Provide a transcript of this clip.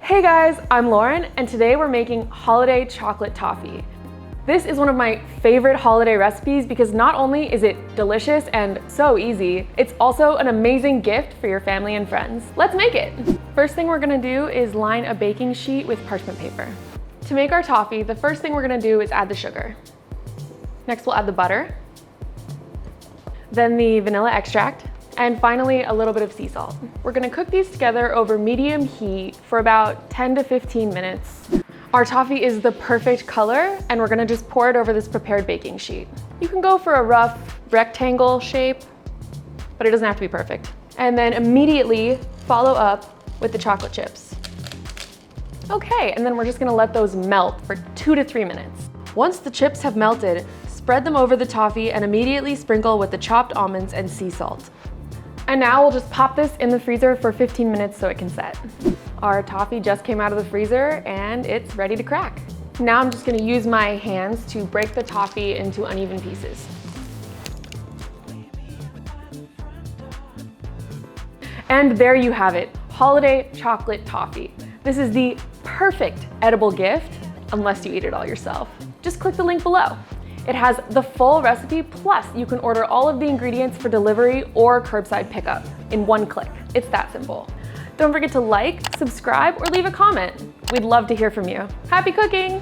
Hey guys, I'm Lauren, and today we're making holiday chocolate toffee. This is one of my favorite holiday recipes because not only is it delicious and so easy, it's also an amazing gift for your family and friends. Let's make it! First thing we're gonna do is line a baking sheet with parchment paper. To make our toffee, the first thing we're gonna do is add the sugar. Next we'll add the butter, then the vanilla extract, and finally a little bit of sea salt. We're gonna cook these together over medium heat for about 10 to 15 minutes. Our toffee is the perfect color, and we're gonna just pour it over this prepared baking sheet. You can go for a rough rectangle shape, but it doesn't have to be perfect. And then immediately follow up with the chocolate chips. Okay, and then we're just gonna let those melt for 2 to 3 minutes. Once the chips have melted, spread them over the toffee and immediately sprinkle with the chopped almonds and sea salt. And now we'll just pop this in the freezer for 15 minutes so it can set. Our toffee just came out of the freezer and it's ready to crack. Now I'm just gonna use my hands to break the toffee into uneven pieces. And there you have it, holiday chocolate toffee. This is the perfect edible gift, unless you eat it all yourself. Just click the link below. It has the full recipe, plus you can order all of the ingredients for delivery or curbside pickup in one click. It's that simple. Don't forget to like, subscribe, or leave a comment. We'd love to hear from you. Happy cooking!